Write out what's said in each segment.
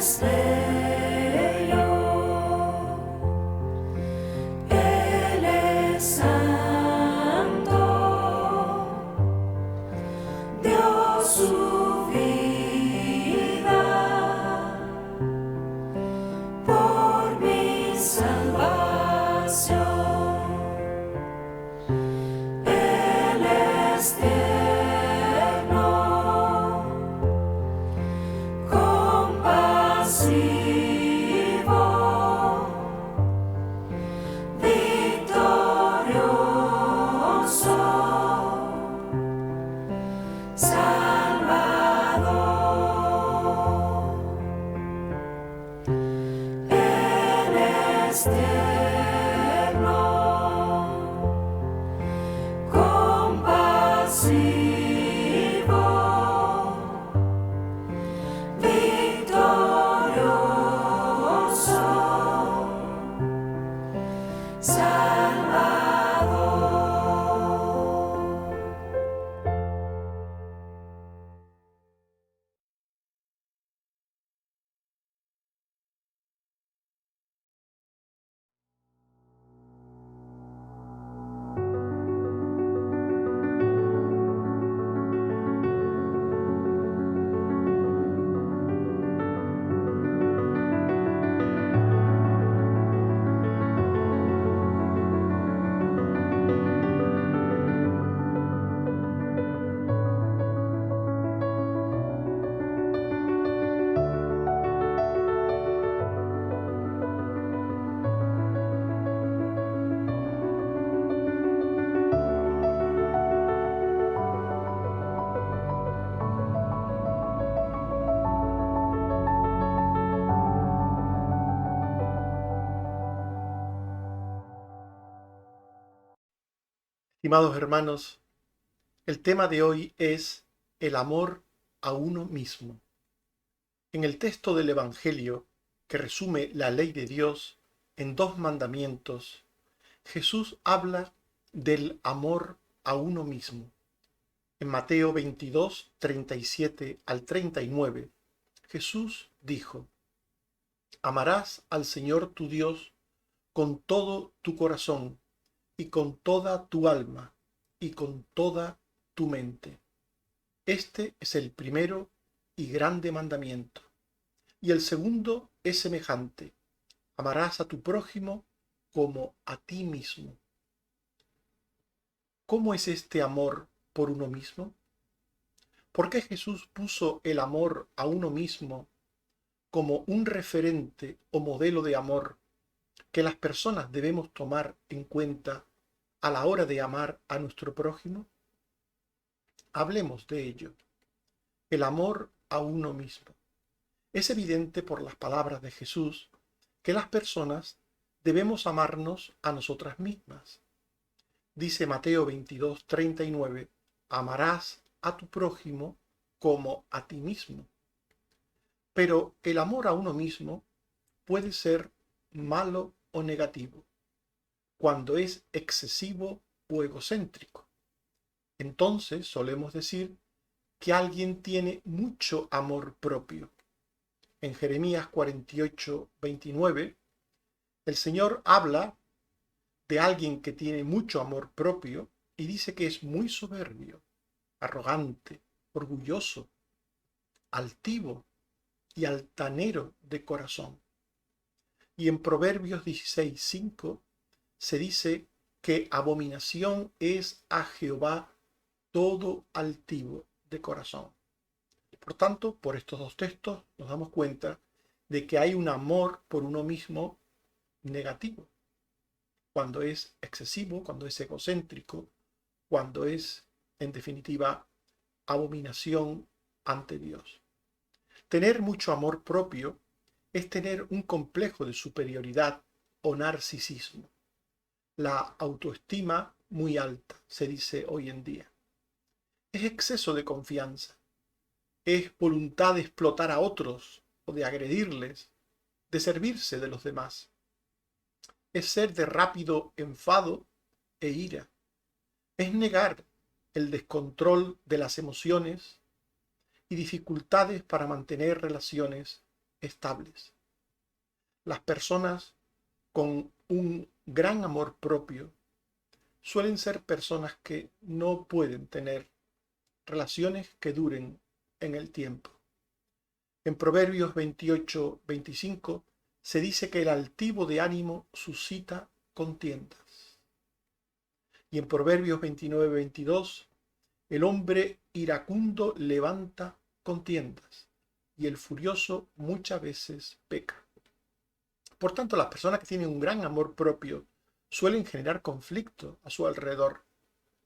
es bello, Él es santo, dio su vida por mi salvación. Él es tierno, compasivo, victorioso, Salvador. Él es tierno, compasivo, victorioso, Salvador. Estimados hermanos, el tema de hoy es el amor a uno mismo. En el texto del Evangelio, que resume la ley de Dios en 2 mandamientos, Jesús habla del amor a uno mismo. En Mateo 22, 37 al 39, Jesús dijo: Amarás al Señor tu Dios con todo tu corazón y con toda tu alma y con toda tu mente. Este es el primero y grande mandamiento. Y el segundo es semejante: amarás a tu prójimo como a ti mismo. ¿Cómo es este amor por uno mismo? ¿Por qué Jesús puso el amor a uno mismo como un referente o modelo de amor que las personas debemos tomar en cuenta a la hora de amar a nuestro prójimo? Hablemos de ello. El amor a uno mismo. Es evidente por las palabras de Jesús que las personas debemos amarnos a nosotras mismas. Dice Mateo 22, 39, amarás a tu prójimo como a ti mismo. Pero el amor a uno mismo puede ser malo o negativo, cuando es excesivo o egocéntrico. Entonces solemos decir que alguien tiene mucho amor propio. En Jeremías 48, 29, el Señor habla de alguien que tiene mucho amor propio y dice que es muy soberbio, arrogante, orgulloso, altivo y altanero de corazón. Y en Proverbios 16, 5 se dice que abominación es a Jehová todo altivo de corazón. Por tanto, por estos 2 textos nos damos cuenta de que hay un amor por uno mismo negativo, cuando es excesivo, cuando es egocéntrico, cuando es, en definitiva, abominación ante Dios. Tener mucho amor propio es tener un complejo de superioridad o narcisismo. La autoestima muy alta, se dice hoy en día. Es exceso de confianza. Es voluntad de explotar a otros o de agredirles, de servirse de los demás. Es ser de rápido enfado e ira. Es negar el descontrol de las emociones y dificultades para mantener relaciones estables. Las personas con un gran amor propio suelen ser personas que no pueden tener relaciones que duren en el tiempo. En Proverbios 28-25 se dice que el altivo de ánimo suscita contiendas. Y en Proverbios 29-22, el hombre iracundo levanta contiendas y el furioso muchas veces peca. Por tanto, las personas que tienen un gran amor propio suelen generar conflicto a su alrededor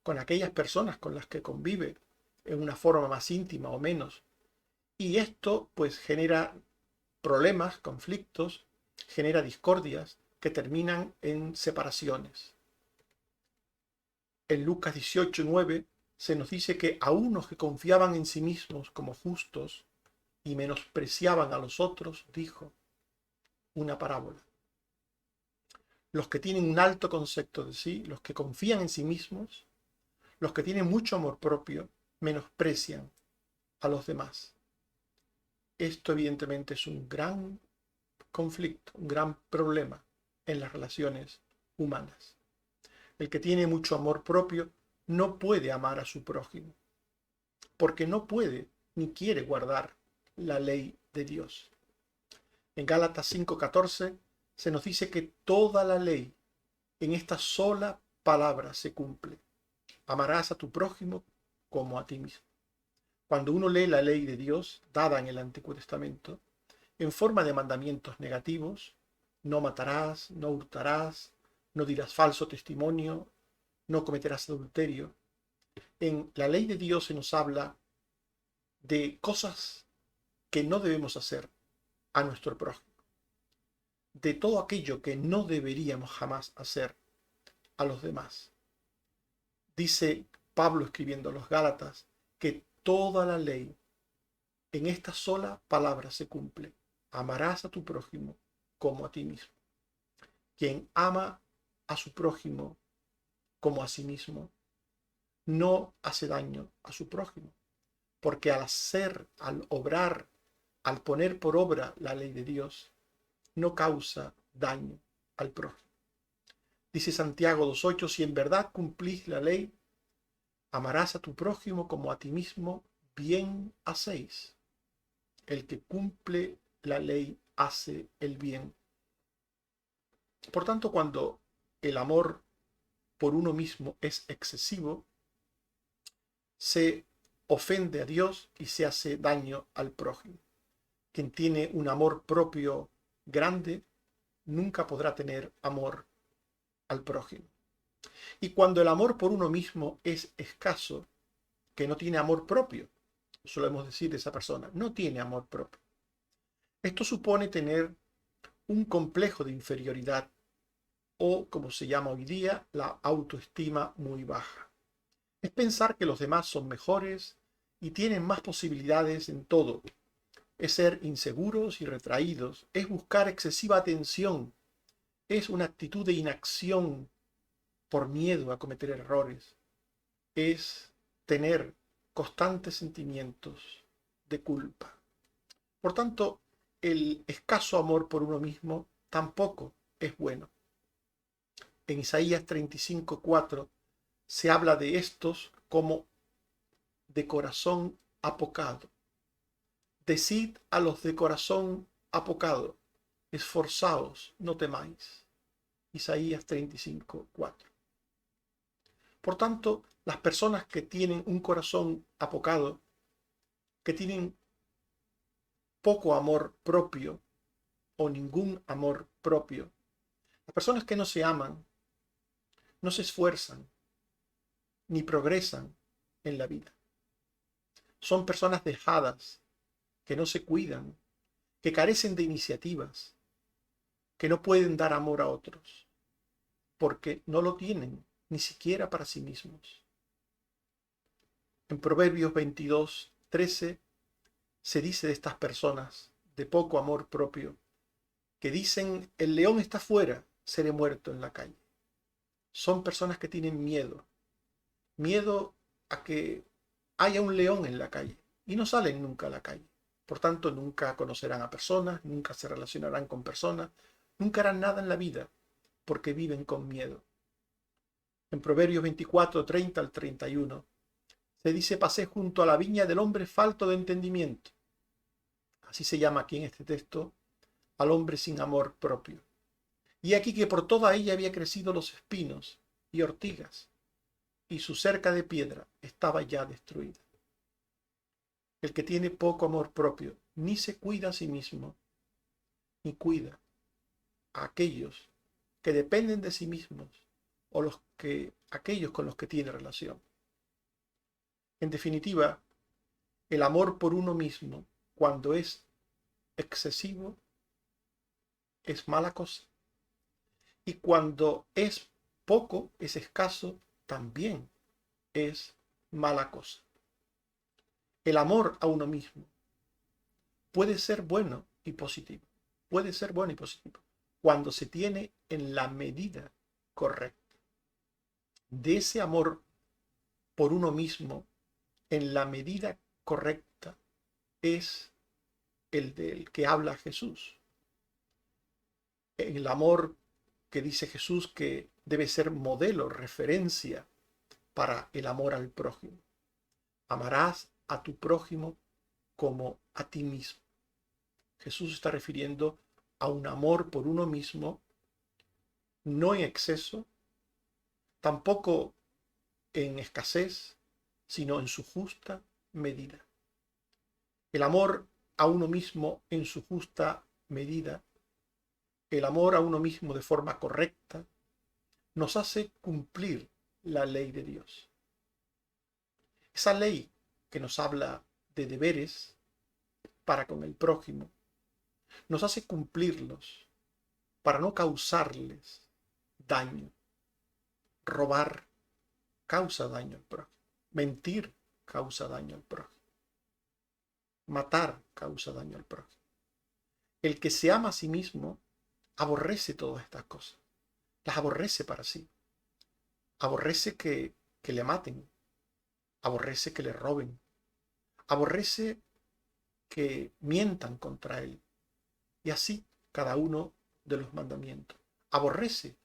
con aquellas personas con las que convive en una forma más íntima o menos. Y esto pues genera problemas, conflictos, genera discordias que terminan en separaciones. En Lucas 18:9 se nos dice que a unos que confiaban en sí mismos como justos y menospreciaban a los otros, dijo una parábola. Los que tienen un alto concepto de sí, los que confían en sí mismos, los que tienen mucho amor propio, menosprecian a los demás. Esto evidentemente es un gran conflicto, un gran problema en las relaciones humanas. El que tiene mucho amor propio no puede amar a su prójimo, porque no puede ni quiere guardar la ley de Dios. En Gálatas 5:14 se nos dice que toda la ley en esta sola palabra se cumple. Amarás a tu prójimo como a ti mismo. Cuando uno lee la ley de Dios dada en el Antiguo Testamento, en forma de mandamientos negativos, no matarás, no hurtarás, no dirás falso testimonio, no cometerás adulterio. En la ley de Dios se nos habla de cosas que no debemos hacer a nuestro prójimo, de todo aquello que no deberíamos jamás hacer a los demás. Dice Pablo escribiendo a los Gálatas que toda la ley en esta sola palabra se cumple. Amarás a tu prójimo como a ti mismo. Quien ama a su prójimo como a sí mismo no hace daño a su prójimo, porque al hacer, al obrar, al poner por obra la ley de Dios, no causa daño al prójimo. Dice Santiago 2:8, si en verdad cumplís la ley, amarás a tu prójimo como a ti mismo, bien hacéis. El que cumple la ley hace el bien. Por tanto, cuando el amor por uno mismo es excesivo, se ofende a Dios y se hace daño al prójimo. Quien tiene un amor propio grande nunca podrá tener amor al prójimo. Y cuando el amor por uno mismo es escaso, que no tiene amor propio, solemos decir de esa persona, no tiene amor propio. Esto supone tener un complejo de inferioridad o, como se llama hoy día, la autoestima muy baja. Es pensar que los demás son mejores y tienen más posibilidades en todo. Es ser inseguros y retraídos, es buscar excesiva atención, es una actitud de inacción por miedo a cometer errores, es tener constantes sentimientos de culpa. Por tanto, el escaso amor por uno mismo tampoco es bueno. En Isaías 35:4 se habla de estos como de corazón apocado. Decid a los de corazón apocado, esforzaos, no temáis. Isaías 35:4. Por tanto, las personas que tienen un corazón apocado, que tienen poco amor propio o ningún amor propio, las personas que no se aman, no se esfuerzan ni progresan en la vida. Son personas dejadas, que no se cuidan, que carecen de iniciativas, que no pueden dar amor a otros, porque no lo tienen ni siquiera para sí mismos. En Proverbios 22:13 se dice de estas personas de poco amor propio, que dicen, el león está fuera, seré muerto en la calle. Son personas que tienen miedo, miedo a que haya un león en la calle, y no salen nunca a la calle. Por tanto, nunca conocerán a personas, nunca se relacionarán con personas, nunca harán nada en la vida, porque viven con miedo. En Proverbios 24, 30 al 31, se dice: pasé junto a la viña del hombre falto de entendimiento. Así se llama aquí en este texto al hombre sin amor propio. Y aquí que por toda ella había crecido los espinos y ortigas, y su cerca de piedra estaba ya destruida. El que tiene poco amor propio ni se cuida a sí mismo, ni cuida a aquellos que dependen de sí mismos o aquellos con los que tiene relación. En definitiva, el amor por uno mismo, cuando es excesivo, es mala cosa. Y cuando es poco, es escaso, también es mala cosa. El amor a uno mismo puede ser bueno y positivo. Puede ser bueno y positivo cuando se tiene en la medida correcta. De ese amor por uno mismo, en la medida correcta, es el del que habla Jesús. El amor que dice Jesús que debe ser modelo, referencia para el amor al prójimo. Amarás a tu prójimo como a ti mismo. Jesús está refiriendo a un amor por uno mismo, no en exceso, tampoco en escasez, sino en su justa medida. El amor a uno mismo en su justa medida, el amor a uno mismo de forma correcta, nos hace cumplir la ley de Dios. Esa ley que nos habla de deberes para con el prójimo, nos hace cumplirlos para no causarles daño. Robar causa daño al prójimo. Mentir causa daño al prójimo. Matar causa daño al prójimo. El que se ama a sí mismo aborrece todas estas cosas. Las aborrece para sí. Aborrece que le maten. Aborrece que le roben. Aborrece que mientan contra él. Y así cada uno de los mandamientos. Aborrece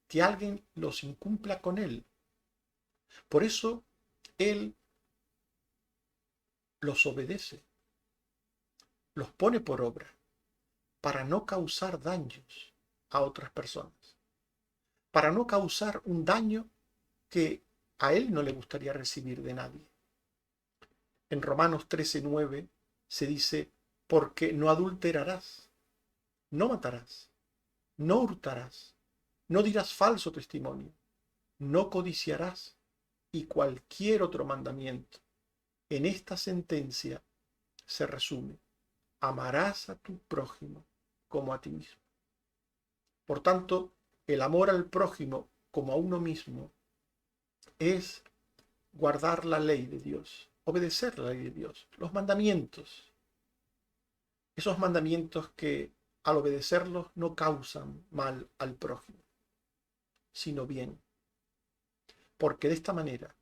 que alguien los incumpla con él. Por eso él los obedece, los pone por obra, para no causar daños a otras personas, para no causar un daño que a él no le gustaría recibir de nadie. En Romanos 13:9 se dice: porque no adulterarás, no matarás, no hurtarás, no dirás falso testimonio, no codiciarás, y cualquier otro mandamiento. En esta sentencia se resume: amarás a tu prójimo como a ti mismo. Por tanto, el amor al prójimo como a uno mismo es guardar la ley de Dios, obedecer la ley de Dios, los mandamientos. Esos mandamientos que al obedecerlos no causan mal al prójimo, sino bien. Porque de esta manera,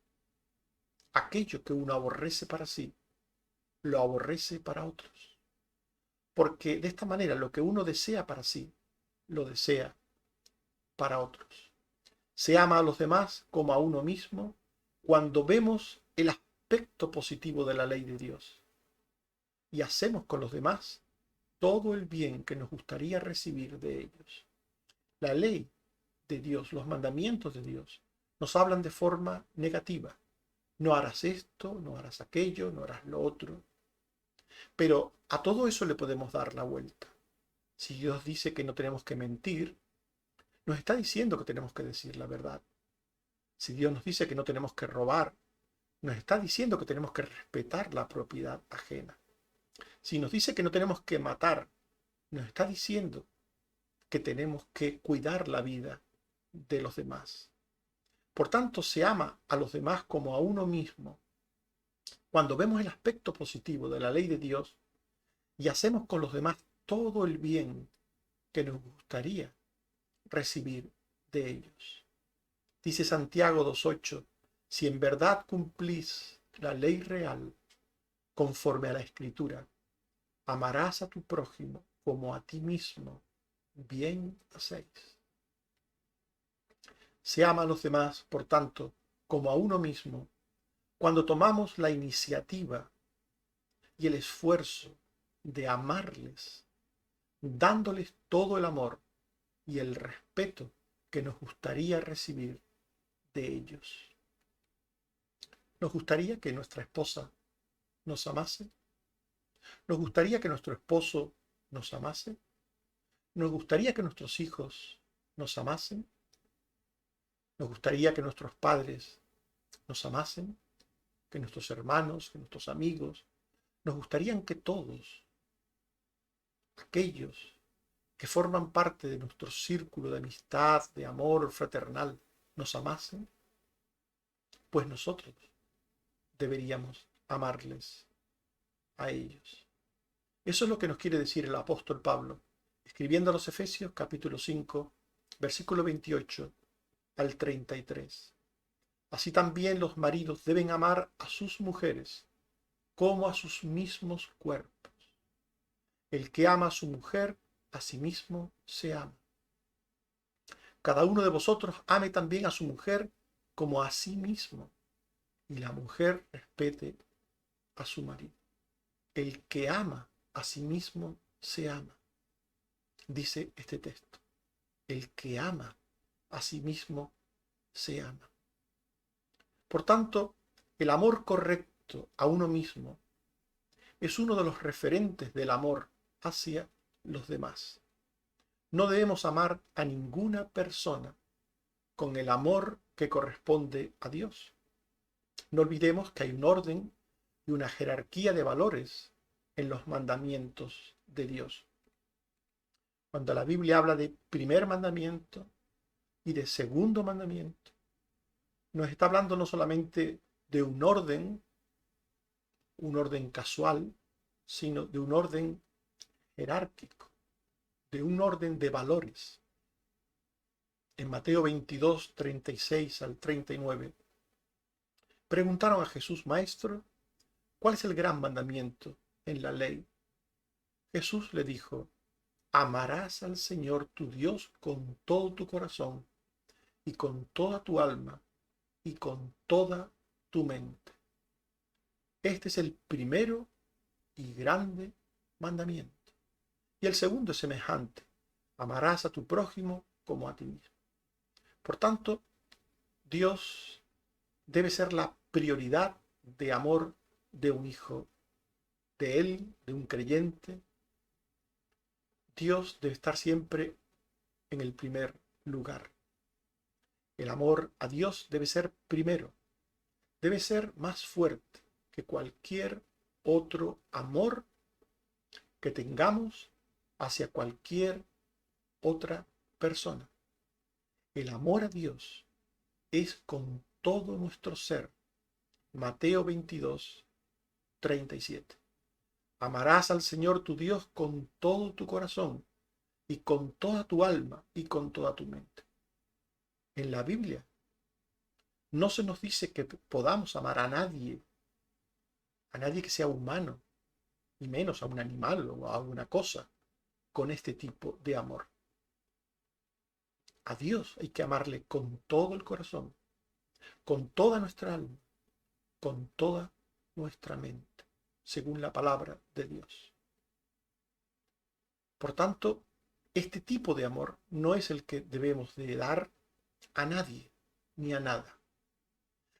aquello que uno aborrece para sí, lo aborrece para otros. Porque de esta manera lo que uno desea para sí, lo desea para otros. Se ama a los demás como a uno mismo cuando vemos el aspecto positivo de la ley de Dios y hacemos con los demás todo el bien que nos gustaría recibir de ellos. La ley de Dios, los mandamientos de Dios, nos hablan de forma negativa. No harás esto, no harás aquello, no harás lo otro. Pero a todo eso le podemos dar la vuelta. Si Dios dice que no tenemos que mentir, nos está diciendo que tenemos que decir la verdad. Si Dios nos dice que no tenemos que robar, nos está diciendo que tenemos que respetar la propiedad ajena. Si nos dice que no tenemos que matar, nos está diciendo que tenemos que cuidar la vida de los demás. Por tanto, se ama a los demás como a uno mismo cuando vemos el aspecto positivo de la ley de Dios y hacemos con los demás todo el bien que nos gustaría recibir de ellos. Dice Santiago 2:8: si en verdad cumplís la ley real conforme a la Escritura, Amarás a tu prójimo como a ti mismo. Bien hacéis. Se ama a los demás, por tanto, como a uno mismo, cuando tomamos la iniciativa y el esfuerzo de amarles, dándoles todo el amor y el respeto que nos gustaría recibir de ellos. Nos gustaría que nuestra esposa nos amase. Nos gustaría que nuestro esposo nos amase. Nos gustaría que nuestros hijos nos amasen. Nos gustaría que nuestros padres nos amasen, que nuestros hermanos, que nuestros amigos. Nos gustaría que todos aquellos que forman parte de nuestro círculo de amistad, de amor fraternal, nos amasen. Pues nosotros deberíamos amarles a ellos. Eso es lo que nos quiere decir el apóstol Pablo, escribiendo a los Efesios capítulo 5, versículo 28 al 33. Así también los maridos deben amar a sus mujeres como a sus mismos cuerpos. El que ama a su mujer, a sí mismo se ama. Cada uno de vosotros ame también a su mujer como a sí mismo, y la mujer respete a su marido. El que ama a sí mismo se ama, dice este texto. El que ama a sí mismo se ama. Por tanto, el amor correcto a uno mismo es uno de los referentes del amor hacia los demás. No debemos amar a ninguna persona con el amor que corresponde a Dios. No olvidemos que hay un orden y una jerarquía de valores en los mandamientos de Dios. Cuando la Biblia habla de primer mandamiento y de segundo mandamiento, nos está hablando no solamente de un orden casual, sino de un orden jerárquico, de un orden de valores. En Mateo 22, 36 al 39, preguntaron a Jesús: Maestro, ¿cuál es el gran mandamiento en la ley? Jesús le dijo: amarás al Señor tu Dios con todo tu corazón y con toda tu alma y con toda tu mente. Este es el primero y grande mandamiento. Y el segundo es semejante: amarás a tu prójimo como a ti mismo. Por tanto, Dios debe ser la prioridad de amor de un hijo de Él, de un creyente. Dios debe estar siempre en el primer lugar. El amor a Dios debe ser primero, debe ser más fuerte que cualquier otro amor que tengamos hacia cualquier otra persona. El amor a Dios es con todo nuestro ser. Mateo 22, 37. Amarás al Señor tu Dios con todo tu corazón y con toda tu alma y con toda tu mente. En la Biblia no se nos dice que podamos amar a nadie que sea humano, y menos a un animal o a una cosa, con este tipo de amor. A Dios hay que amarle con todo el corazón, con toda nuestra alma, con toda nuestra mente, según la palabra de Dios. Por tanto, este tipo de amor no es el que debemos de dar a nadie ni a nada.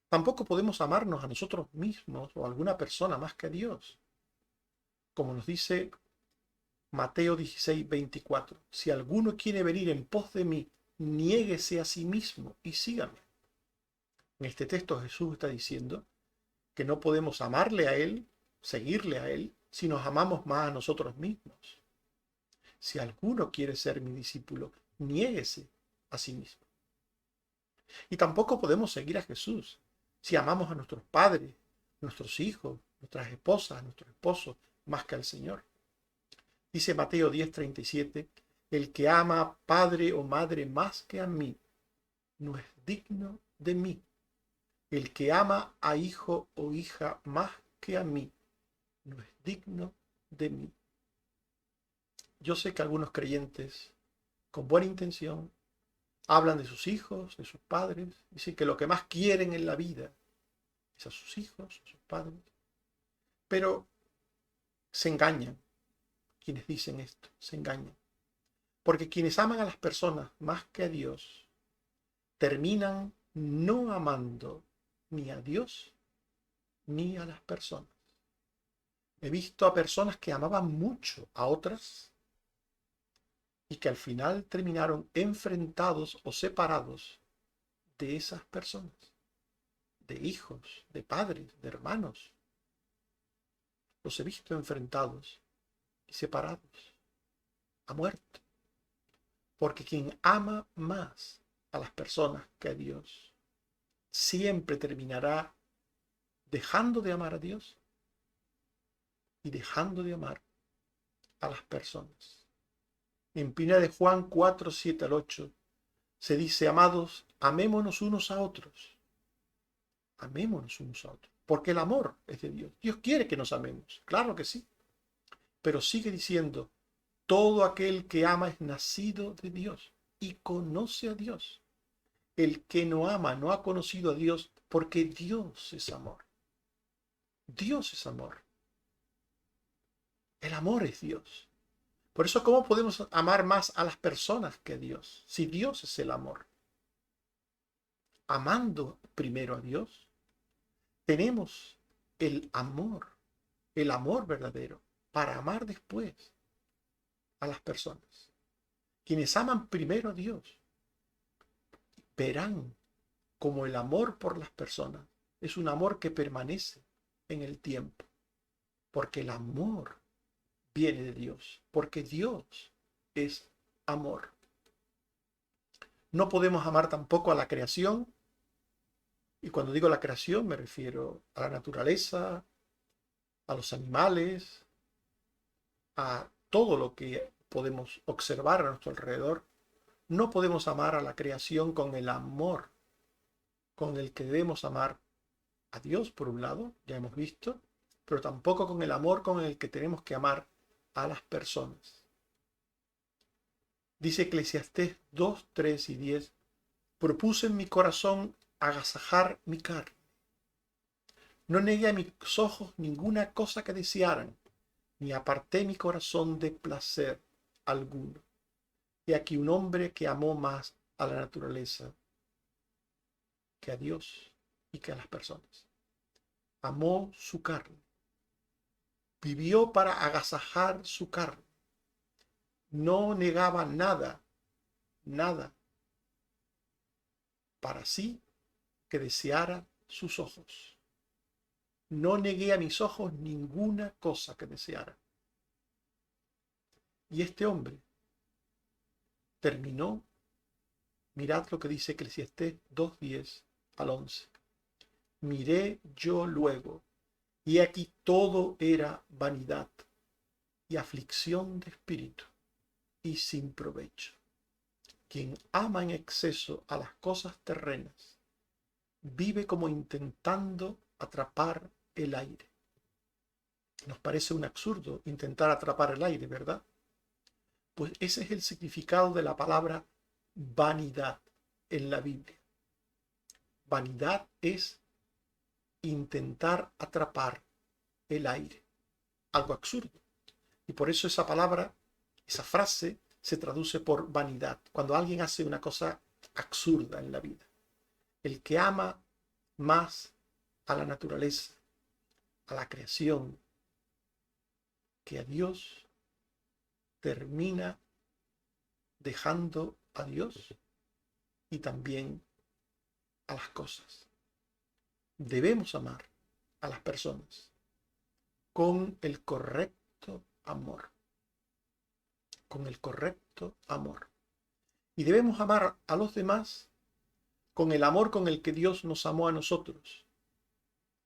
Tampoco podemos amarnos a nosotros mismos o a alguna persona más que a Dios. Como nos dice Mateo 16, 24. Si alguno quiere venir en pos de mí, niéguese a sí mismo y sígame. En este texto Jesús está diciendo que no podemos amarle a Él, seguirle a Él, si nos amamos más a nosotros mismos. Si alguno quiere ser mi discípulo, niéguese a sí mismo. Y tampoco podemos seguir a Jesús si amamos a nuestros padres, nuestros hijos, nuestras esposas, nuestros esposos, más que al Señor. Dice Mateo 10:37, el que ama a padre o madre más que a mí, no es digno de mí. El que ama a hijo o hija más que a mí, no es digno de mí. Yo sé que algunos creyentes, con buena intención, hablan de sus hijos, de sus padres, dicen que lo que más quieren en la vida es a sus hijos, a sus padres, pero se engañan quienes dicen esto, se engañan. Porque quienes aman a las personas más que a Dios, terminan no amando ni a Dios ni a las personas. He visto a personas que amaban mucho a otras y que al final terminaron enfrentados o separados de esas personas, de hijos, de padres, de hermanos. Los he visto enfrentados y separados, a muerte. Porque quien ama más a las personas que a Dios, siempre terminará dejando de amar a Dios y dejando de amar a las personas. En 1 de Juan 4, 7 al 8 se dice: amados, amémonos unos a otros. Amémonos unos a otros. Porque el amor es de Dios. Dios quiere que nos amemos. Claro que sí. Pero sigue diciendo: todo aquel que ama es nacido de Dios y conoce a Dios. El que no ama no ha conocido a Dios, porque Dios es amor. Dios es amor. El amor es Dios. Por eso, ¿cómo podemos amar más a las personas que a Dios? Si Dios es el amor. Amando primero a Dios, tenemos el amor verdadero, para amar después a las personas. Quienes aman primero a Dios verán como el amor por las personas es un amor que permanece en el tiempo, porque el amor viene de Dios, porque Dios es amor. No podemos amar tampoco a la creación, y cuando digo la creación me refiero a la naturaleza, a los animales, a todo lo que podemos observar a nuestro alrededor. No podemos amar a la creación con el amor con el que debemos amar a Dios, por un lado, ya hemos visto, pero tampoco con el amor con el que tenemos que amar a las personas. Dice Eclesiastés 2, 3 y 10: propuse en mi corazón agasajar mi carne. No negué a mis ojos ninguna cosa que desearan, ni aparté mi corazón de placer alguno. Y aquí un hombre que amó más a la naturaleza que a Dios y que a las personas. Amó su carne. Vivió para agasajar su carne. No negaba nada, nada para sí que deseara sus ojos. No negué a mis ojos ninguna cosa que deseara. Y este hombre terminó, mirad lo que dice Eclesiastés 2:10 al 11. Miré yo luego, y aquí todo era vanidad y aflicción de espíritu, y sin provecho. Quien ama en exceso a las cosas terrenas, vive como intentando atrapar el aire. Nos parece un absurdo intentar atrapar el aire, ¿verdad? Pues ese es el significado de la palabra vanidad en la Biblia. Vanidad es intentar atrapar el aire. Algo absurdo. Y por eso esa palabra, esa frase, se traduce por vanidad. Cuando alguien hace una cosa absurda en la vida. El que ama más a la naturaleza, a la creación, que a Dios, termina dejando a Dios y también a las cosas. Debemos amar a las personas con el correcto amor. Con el correcto amor. Y debemos amar a los demás con el amor con el que Dios nos amó a nosotros.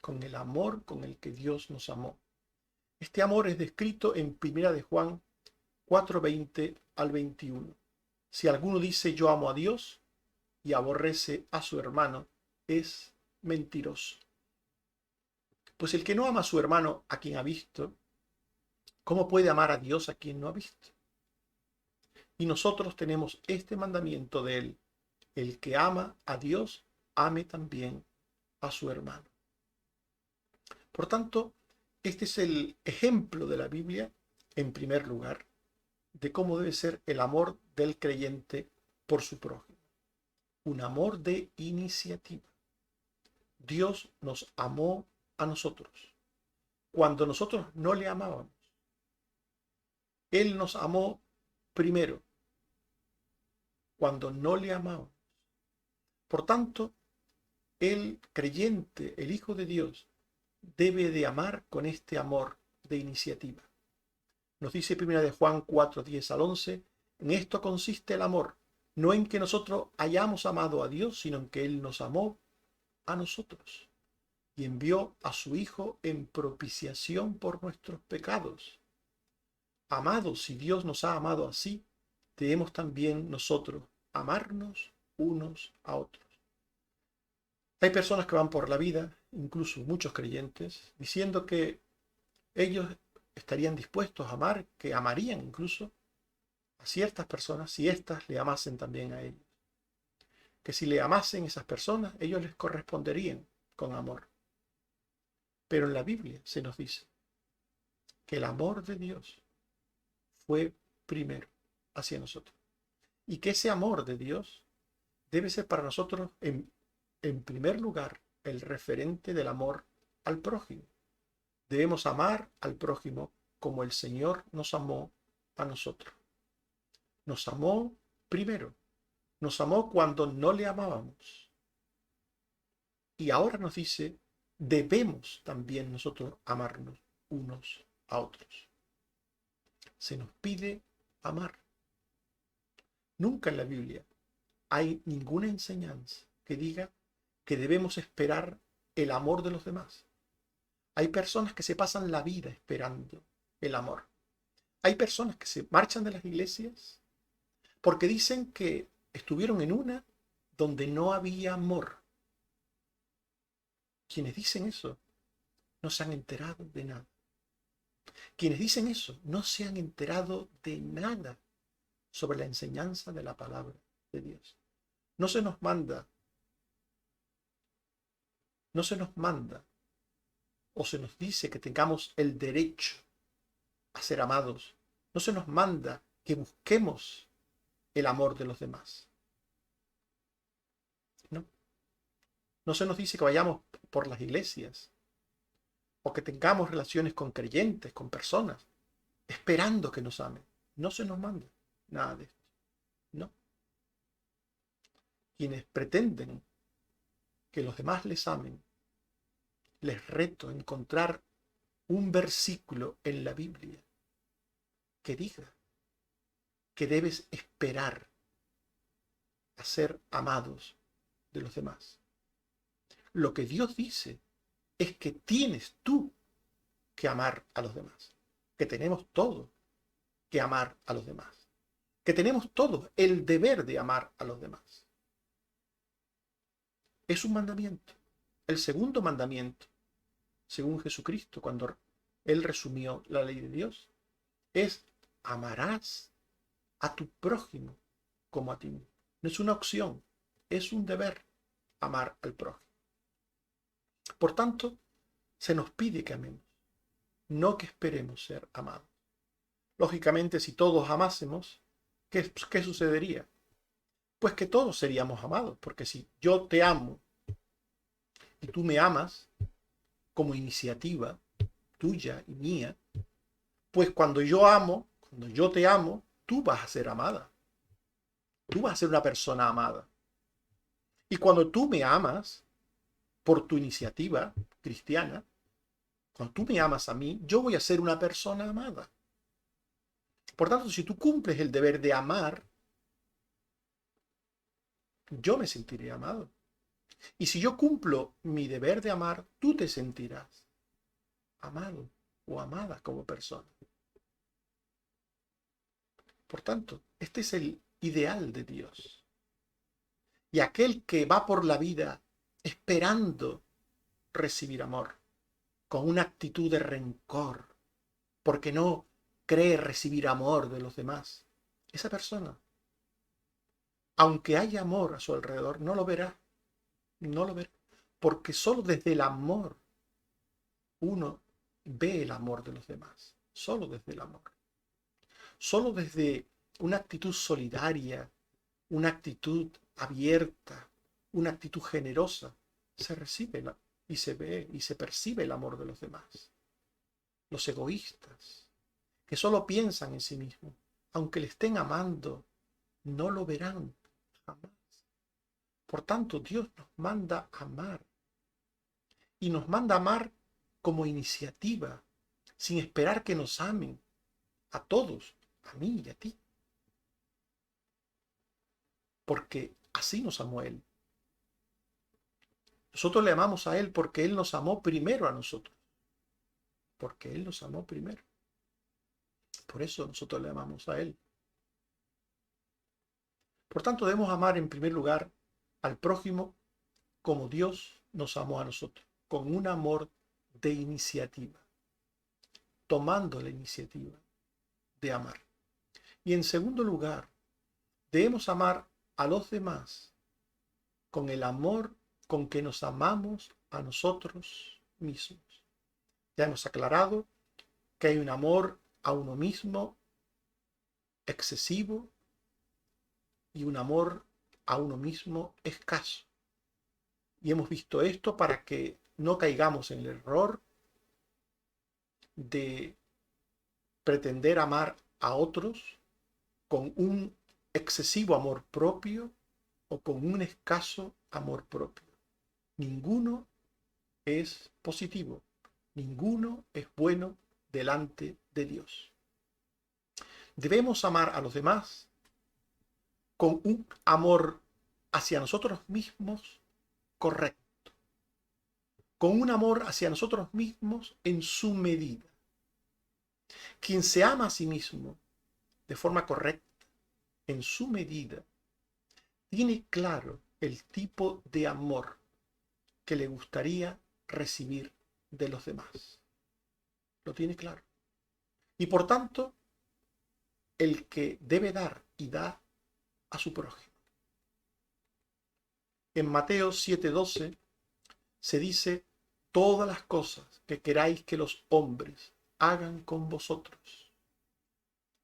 Con el amor con el que Dios nos amó. Este amor es descrito en 1 de Juan 4:20 al 21. Si alguno dice yo amo a Dios y aborrece a su hermano, es mentiroso. Pues el que no ama a su hermano a quien ha visto, ¿cómo puede amar a Dios a quien no ha visto? Y nosotros tenemos este mandamiento de Él: el que ama a Dios, ame también a su hermano. Por tanto, este es el ejemplo de la Biblia, en primer lugar, de cómo debe ser el amor del creyente por su prójimo. Un amor de iniciativa. Dios nos amó a nosotros cuando nosotros no le amábamos. Él nos amó primero cuando no le amábamos. Por tanto, el creyente, el Hijo de Dios, debe de amar con este amor de iniciativa. Nos dice 1 de Juan 4, 10 al 11, en esto consiste el amor, no en que nosotros hayamos amado a Dios, sino en que Él nos amó a nosotros y envió a su Hijo en propiciación por nuestros pecados. Amados, si Dios nos ha amado así, debemos también nosotros amarnos unos a otros. Hay personas que van por la vida, incluso muchos creyentes, diciendo que ellos estarían dispuestos a amar, que amarían incluso a ciertas personas si éstas le amasen también a ellos. Que si le amasen esas personas, ellos les corresponderían con amor. Pero en la Biblia se nos dice que el amor de Dios fue primero hacia nosotros. Y que ese amor de Dios debe ser para nosotros, en primer lugar, el referente del amor al prójimo. Debemos amar al prójimo como el Señor nos amó a nosotros. Nos amó primero. Nos amó cuando no le amábamos. Y ahora nos dice, debemos también nosotros amarnos unos a otros. Se nos pide amar. Nunca en la Biblia hay ninguna enseñanza que diga que debemos esperar el amor de los demás. Hay personas que se pasan la vida esperando el amor. Hay personas que se marchan de las iglesias porque dicen que estuvieron en una donde no había amor. Quienes dicen eso no se han enterado de nada. Quienes dicen eso no se han enterado de nada sobre la enseñanza de la palabra de Dios. No se nos manda o se nos dice que tengamos el derecho a ser amados. No se nos manda que busquemos el amor de los demás. No. No se nos dice que vayamos por las iglesias o que tengamos relaciones con creyentes, con personas, esperando que nos amen. No se nos manda nada de esto. No. Quienes pretenden que los demás les amen, les reto a encontrar un versículo en la Biblia que diga que debes esperar a ser amados de los demás. Lo que Dios dice es que tienes tú que amar a los demás, que tenemos todo que amar a los demás, que tenemos todo el deber de amar a los demás. Es un mandamiento. El segundo mandamiento, según Jesucristo, cuando Él resumió la ley de Dios, es amarás a tu prójimo como a ti mismo. No es una opción, es un deber amar al prójimo. Por tanto, se nos pide que amemos, no que esperemos ser amados. Lógicamente, si todos amásemos, ¿qué sucedería? Pues que todos seríamos amados, porque si yo te amo y tú me amas como iniciativa tuya y mía, pues cuando yo te amo, tú vas a ser amada. Tú vas a ser una persona amada. Y cuando tú me amas por tu iniciativa cristiana, cuando tú me amas a mí, yo voy a ser una persona amada. Por tanto, si tú cumples el deber de amar, yo me sentiré amado. Y si yo cumplo mi deber de amar, tú te sentirás amado o amada como persona. Por tanto, este es el ideal de Dios. Y aquel que va por la vida esperando recibir amor, con una actitud de rencor, porque no cree recibir amor de los demás, esa persona, aunque haya amor a su alrededor, no lo verá, no lo verá, porque solo desde el amor uno ve el amor de los demás, solo desde el amor, solo desde una actitud solidaria, una actitud abierta, una actitud generosa, se recibe y se ve y se percibe el amor de los demás. Los egoístas, que solo piensan en sí mismos, aunque le estén amando, no lo verán jamás. Por tanto, Dios nos manda a amar y nos manda a amar como iniciativa, sin esperar que nos amen a todos, a mí y a ti, porque así nos amó Él. Nosotros le amamos a Él porque Él nos amó primero a nosotros, porque Él nos amó primero. Por eso nosotros le amamos a Él. Por tanto, debemos amar en primer lugar al prójimo como Dios nos amó a nosotros, con un amor de iniciativa, tomando la iniciativa de amar. Y en segundo lugar, debemos amar a los demás con el amor con que nos amamos a nosotros mismos. Ya hemos aclarado que hay un amor a uno mismo excesivo y un amor a uno mismo escaso. Y hemos visto esto para que no caigamos en el error de pretender amar a otros con un excesivo amor propio o con un escaso amor propio. Ninguno es positivo, ninguno es bueno delante de Dios. Debemos amar a los demás con un amor hacia nosotros mismos correcto, con un amor hacia nosotros mismos en su medida. Quien se ama a sí mismo de forma correcta, en su medida, tiene claro el tipo de amor que le gustaría recibir de los demás. Lo tiene claro. Y por tanto, el que debe dar y da a su prójimo. En Mateo 7:12 se dice: todas las cosas que queráis que los hombres hagan con vosotros,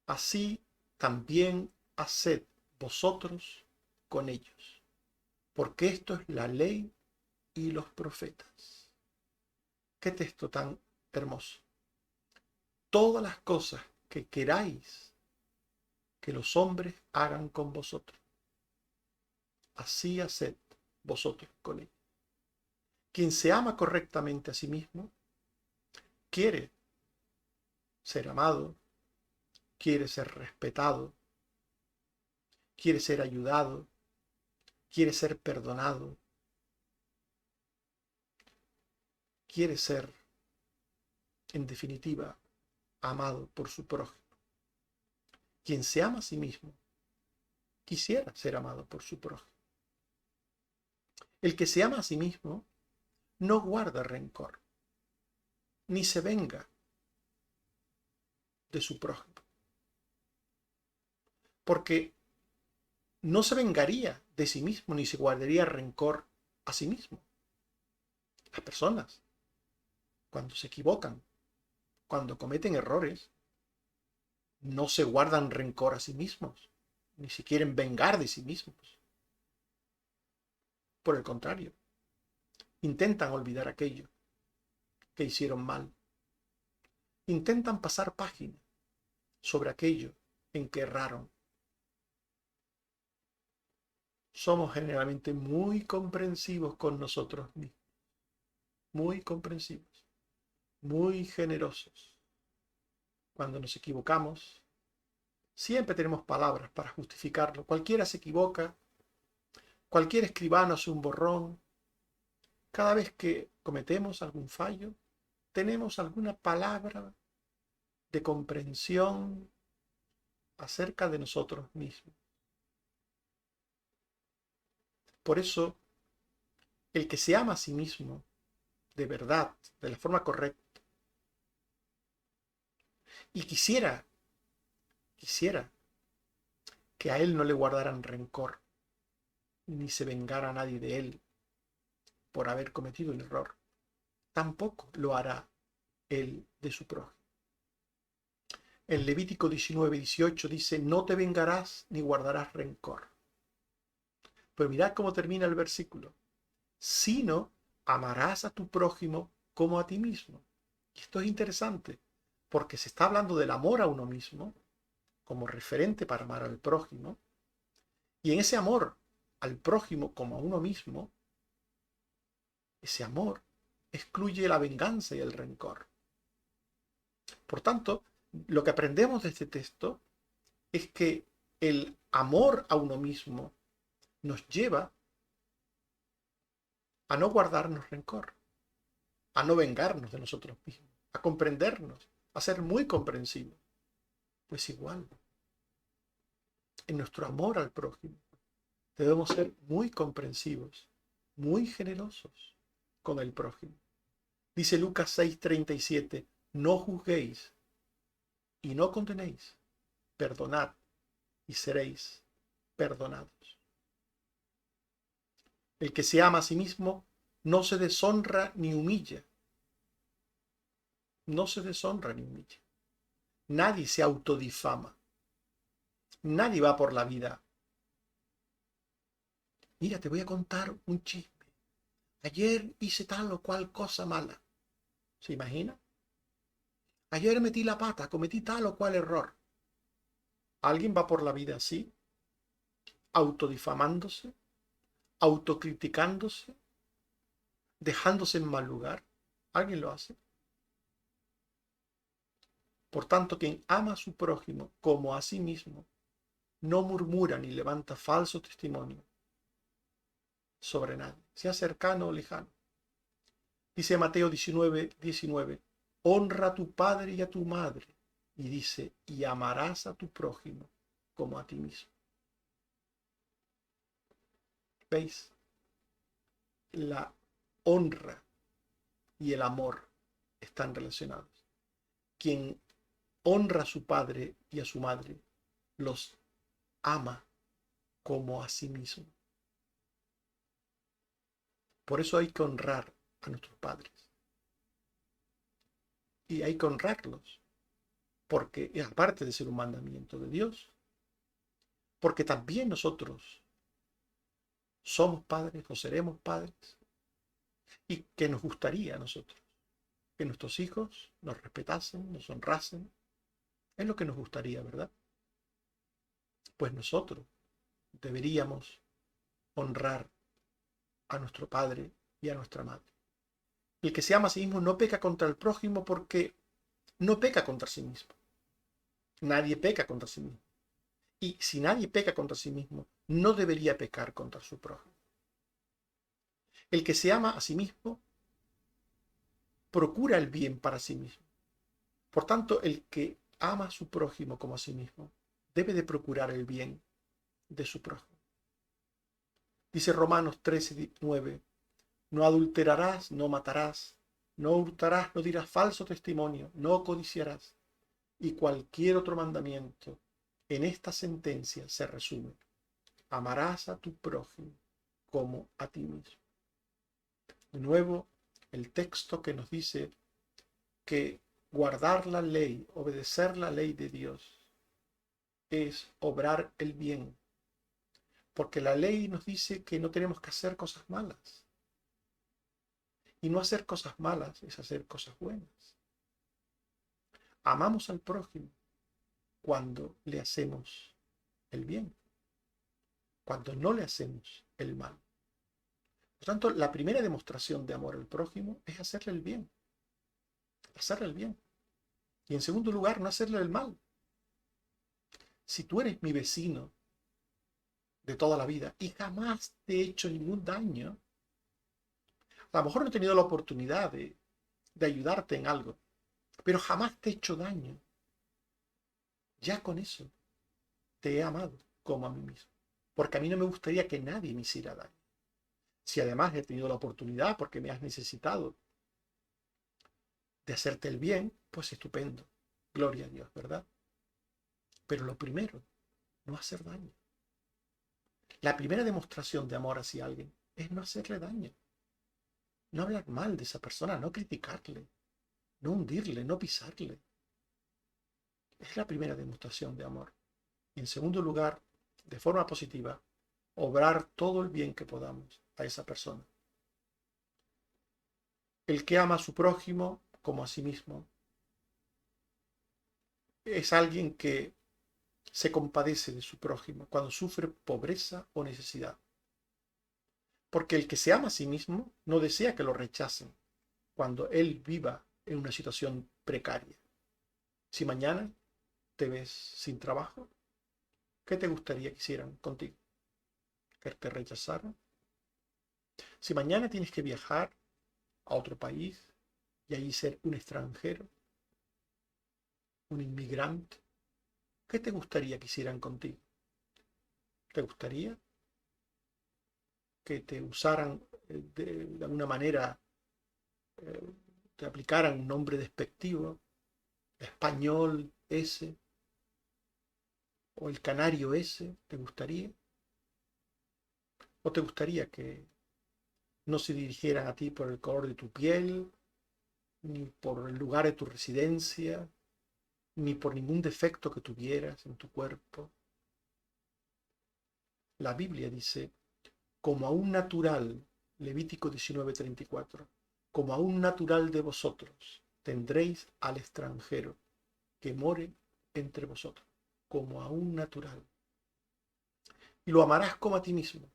así también haced vosotros con ellos, porque esto es la ley y los profetas. Qué texto tan hermoso. Todas las cosas que queráis que los hombres hagan con vosotros, así haced vosotros con ellos. Quien se ama correctamente a sí mismo quiere ser amado, quiere ser respetado, quiere ser ayudado, quiere ser perdonado, quiere ser, en definitiva, amado por su prójimo. Quien se ama a sí mismo quisiera ser amado por su prójimo. El que se ama a sí mismo no guarda rencor, ni se venga de su prójimo, porque no se vengaría de sí mismo ni se guardaría rencor a sí mismo. Las personas, cuando se equivocan, cuando cometen errores, no se guardan rencor a sí mismos, ni se quieren vengar de sí mismos. Por el contrario, intentan olvidar aquello que hicieron mal. Intentan pasar página sobre aquello en que erraron. Somos generalmente muy comprensivos con nosotros mismos, muy comprensivos, muy generosos. Cuando nos equivocamos, siempre tenemos palabras para justificarlo. Cualquiera se equivoca, cualquier escribano hace un borrón. Cada vez que cometemos algún fallo, tenemos alguna palabra de comprensión acerca de nosotros mismos. Por eso, el que se ama a sí mismo de verdad, de la forma correcta, y quisiera que a él no le guardaran rencor, ni se vengara nadie de él por haber cometido el error, tampoco lo hará él de su prójimo. En Levítico 19:18 dice, no te vengarás ni guardarás rencor. Pero mirad cómo termina el versículo. Sino amarás a tu prójimo como a ti mismo. Y esto es interesante, porque se está hablando del amor a uno mismo, como referente para amar al prójimo, y en ese amor al prójimo como a uno mismo, ese amor excluye la venganza y el rencor. Por tanto, lo que aprendemos de este texto es que el amor a uno mismo nos lleva a no guardarnos rencor, a no vengarnos de nosotros mismos, a comprendernos, a ser muy comprensivos. Pues igual, en nuestro amor al prójimo, debemos ser muy comprensivos, muy generosos con el prójimo. Dice Lucas 6:37, no juzguéis y no condenéis, perdonad y seréis perdonados. El que se ama a sí mismo no se deshonra ni humilla. No se deshonra ni humilla. Nadie se autodifama. Nadie va por la vida. Mira, te voy a contar un chisme. Ayer hice tal o cual cosa mala. ¿Se imagina? Ayer metí la pata, cometí tal o cual error. ¿Alguien va por la vida así? Autodifamándose, autocriticándose, dejándose en mal lugar. ¿Alguien lo hace? Por tanto, quien ama a su prójimo como a sí mismo, no murmura ni levanta falso testimonio sobre nadie, sea cercano o lejano. Dice Mateo 19:19, honra a tu padre y a tu madre. Y dice, y amarás a tu prójimo como a ti mismo. ¿Veis? La honra y el amor están relacionados. Quien honra a su padre y a su madre, los ama como a sí mismo. Por eso hay que honrar a nuestros padres. Y hay que honrarlos, porque es aparte de ser un mandamiento de Dios, porque también nosotros somos padres o seremos padres, y que nos gustaría a nosotros que nuestros hijos nos respetasen, nos honrasen. Es lo que nos gustaría, ¿verdad? Pues nosotros deberíamos honrar a nuestro padre y a nuestra madre. El que se ama a sí mismo no peca contra el prójimo porque no peca contra sí mismo. Nadie peca contra sí mismo. Y si nadie peca contra sí mismo, no debería pecar contra su prójimo. El que se ama a sí mismo procura el bien para sí mismo. Por tanto, el que ama a su prójimo como a sí mismo debe de procurar el bien de su prójimo. Dice Romanos 13:9, no adulterarás, no matarás, no hurtarás, no dirás falso testimonio, no codiciarás. Y cualquier otro mandamiento en esta sentencia se resume. Amarás a tu prójimo como a ti mismo. De nuevo, el texto que nos dice que guardar la ley, obedecer la ley de Dios, es obrar el bien. Porque la ley nos dice que no tenemos que hacer cosas malas. Y no hacer cosas malas es hacer cosas buenas. Amamos al prójimo cuando le hacemos el bien, cuando no le hacemos el mal. Por tanto, la primera demostración de amor al prójimo es hacerle el bien. Hacerle el bien. Y en segundo lugar, no hacerle el mal. Si tú eres mi vecino de toda la vida y jamás te he hecho ningún daño, a lo mejor no he tenido la oportunidad de ayudarte en algo, pero jamás te he hecho daño, ya con eso te he amado como a mí mismo. Porque a mí no me gustaría que nadie me hiciera daño. Si además he tenido la oportunidad porque me has necesitado de hacerte el bien, pues estupendo. Gloria a Dios, ¿verdad? Pero lo primero no hacer daño. La primera demostración de amor hacia alguien es no hacerle daño, no hablar mal de esa persona, no criticarle, no hundirle, no pisarle. Es la primera demostración de amor. Y en segundo lugar, de forma positiva, obrar todo el bien que podamos a esa persona. El que ama a su prójimo como a sí mismo es alguien que se compadece de su prójimo cuando sufre pobreza o necesidad. Porque el que se ama a sí mismo no desea que lo rechacen cuando él viva en una situación precaria. Si mañana te ves sin trabajo, ¿qué te gustaría que hicieran contigo? ¿Que te rechazaran? Si mañana tienes que viajar a otro país y allí ser un extranjero, un inmigrante, ¿qué te gustaría que hicieran contigo? ¿Te gustaría que te usaran de alguna manera, eh, te aplicaran un nombre despectivo, español ese, o el canario ese? ¿Te gustaría? ¿O te gustaría que no se dirigieran a ti por el color de tu piel, ni por el lugar de tu residencia, ni por ningún defecto que tuvieras en tu cuerpo? La Biblia dice, como a un natural, Levítico 19:34, como a un natural de vosotros tendréis al extranjero que more entre vosotros, como a un natural. Y lo amarás como a ti mismo,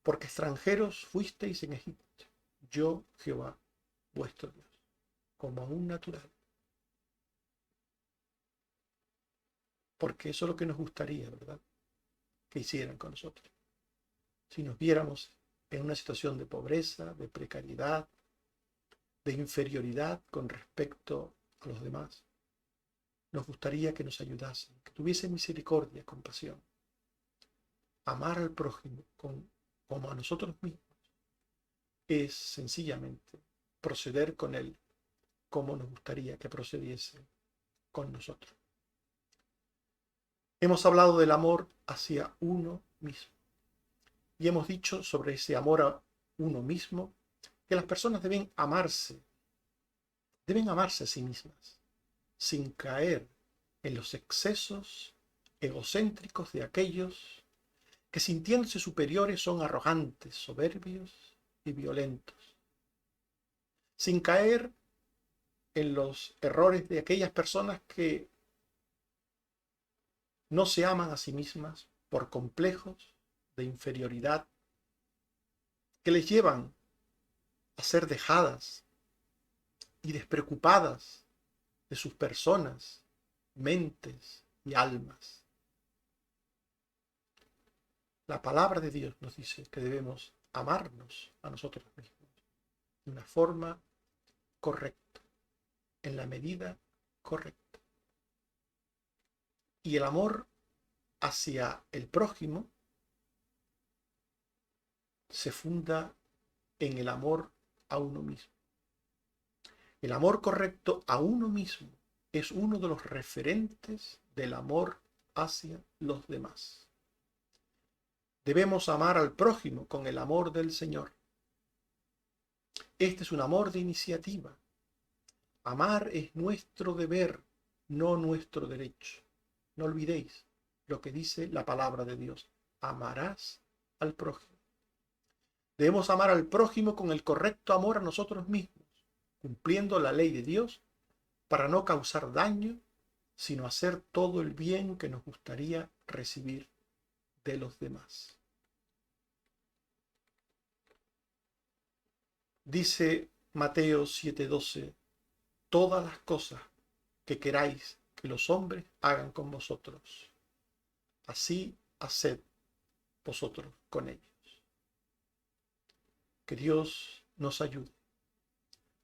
porque extranjeros fuisteis en Egipto. Yo, Jehová, vuestro Dios, como a un natural. Porque eso es lo que nos gustaría, ¿verdad? Que hicieran con nosotros. Si nos viéramos en una situación de pobreza, de precariedad, de inferioridad con respecto a los demás, nos gustaría que nos ayudasen, que tuviesen misericordia, compasión. Amar al prójimo como a nosotros mismos es sencillamente proceder con él como nos gustaría que procediese con nosotros. Hemos hablado del amor hacia uno mismo y hemos dicho sobre ese amor a uno mismo que las personas deben amarse a sí mismas, sin caer en los excesos egocéntricos de aquellos que sintiéndose superiores son arrogantes, soberbios y violentos, sin caer en los errores de aquellas personas que no se aman a sí mismas por complejos de inferioridad que les llevan a ser dejadas y despreocupadas de sus personas, mentes y almas. La palabra de Dios nos dice que debemos amarnos a nosotros mismos de una forma correcta, en la medida correcta. Y el amor hacia el prójimo se funda en el amor a uno mismo. El amor correcto a uno mismo es uno de los referentes del amor hacia los demás. Debemos amar al prójimo con el amor del Señor. Este es un amor de iniciativa. Amar es nuestro deber, no nuestro derecho. No olvidéis lo que dice la palabra de Dios. Amarás al prójimo. Debemos amar al prójimo con el correcto amor a nosotros mismos, cumpliendo la ley de Dios para no causar daño, sino hacer todo el bien que nos gustaría recibir de los demás. Dice Mateo 7:12, todas las cosas que queráis que los hombres hagan con vosotros, así haced vosotros con ellos. Que Dios nos ayude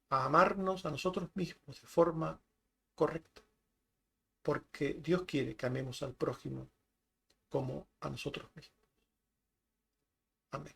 a amarnos a nosotros mismos de forma correcta, porque Dios quiere que amemos al prójimo como a nosotros mismos. Amén.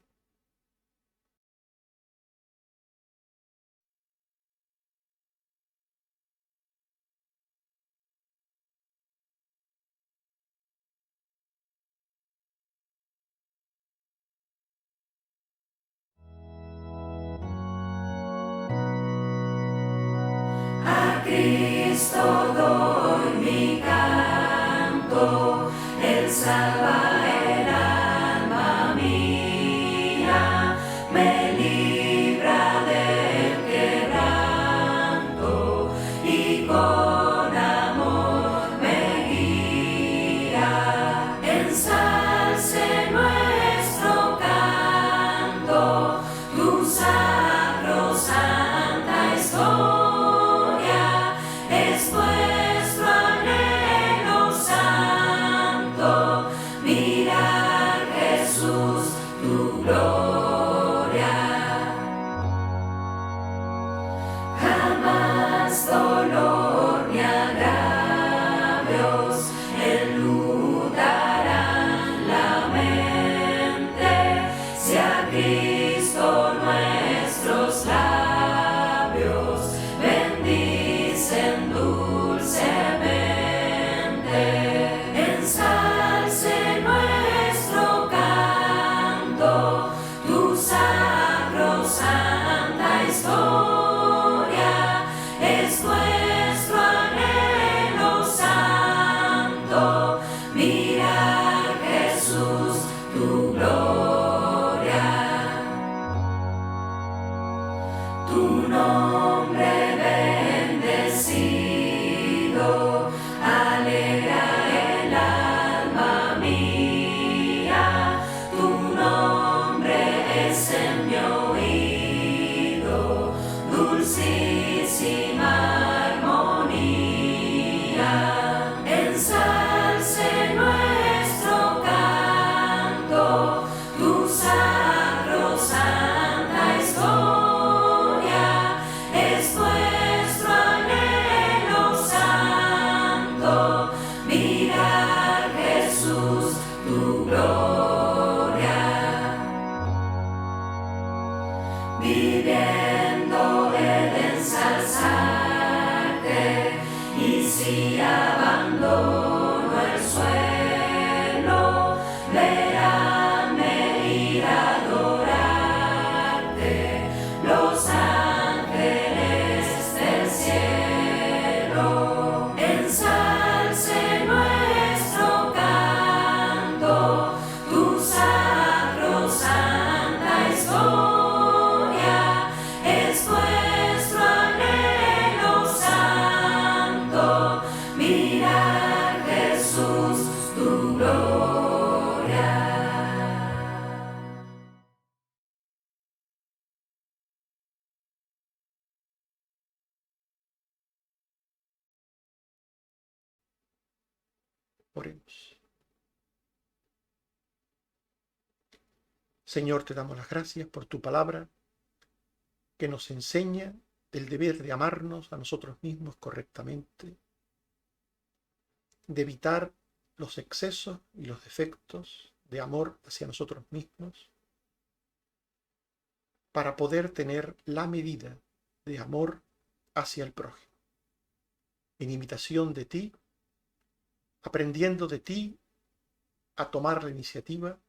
Cristo doy mi canto, Él salva el alma mía, me libra del quebranto y con amor me guía. Ensalce nuestro canto, tu sacrosanta historia, es nuestro anhelo santo, mirar Jesús tu gloria. Jamás dolor ni agravios enludarán la mente, si a Cristo nuestros labios bendicen dulcemente. Ensalce nuestro canto, tu sacrosanta historia, es nuestro anhelo santo, mirar Jesús tu gloria. Tu nombre bendecido alegra el alma mía, tu nombre es en mi oído dulcísima armonía. Ensalce nuestro canto, tu sacrosanta historia, es nuestro anhelo santo, mirar Jesús tu gloria. Viviendo he de ensalzarte, y si abandono el suelo, veránme ir a adorarte los ángeles del cielo. Ensalce nuestro canto, tu sacrosanta historia, es nuestro anhelo santo, mirar Jesús tu gloria. Oremos. Señor, te damos las gracias por tu palabra que nos enseña el deber de amarnos a nosotros mismos correctamente, de evitar los excesos y los defectos de amor hacia nosotros mismos, para poder tener la medida de amor hacia el prójimo. En imitación de ti, aprendiendo de ti a tomar la iniciativa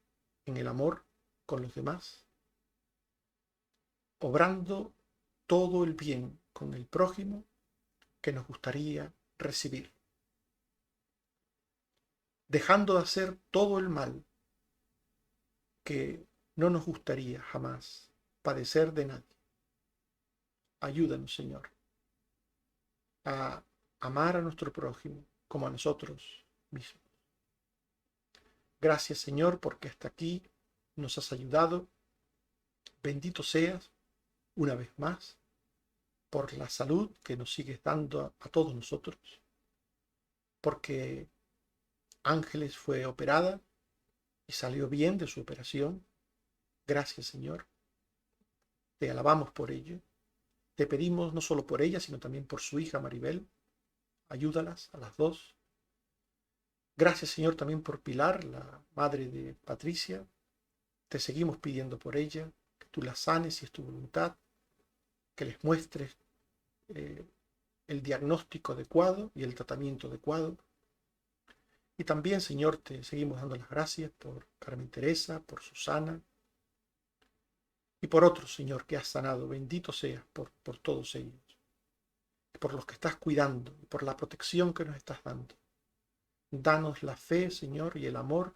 en el amor con los demás, obrando todo el bien con el prójimo que nos gustaría recibir, dejando de hacer todo el mal que no nos gustaría jamás padecer de nadie. Ayúdanos, Señor, a amar a nuestro prójimo como a nosotros mismos. Gracias, Señor, porque hasta aquí nos has ayudado. Bendito seas una vez más por la salud que nos sigues dando a todos nosotros, porque Ángeles fue operada y salió bien de su operación. Gracias, Señor. Te alabamos por ello. Te pedimos no solo por ella, sino también por su hija Maribel. Ayúdalas a las dos. Gracias, Señor, también por Pilar, la madre de Patricia. Te seguimos pidiendo por ella, que tú la sanes si es tu voluntad, que les muestres el diagnóstico adecuado y el tratamiento adecuado. Y también, Señor, te seguimos dando las gracias por Carmen Teresa, por Susana y por otros, Señor, que has sanado. Bendito seas por todos ellos. por los que estás cuidando, por la protección que nos estás dando. Danos la fe, Señor, y el amor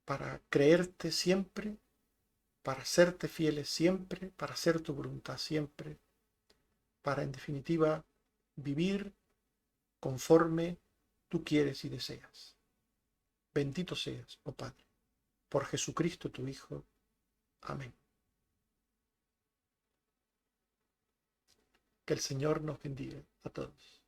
para creerte siempre, para serte fieles siempre, para hacer tu voluntad siempre, para en definitiva vivir conforme tú quieres y deseas. Bendito seas, oh Padre, por Jesucristo tu Hijo. Amén. Que el Señor nos bendiga a todos.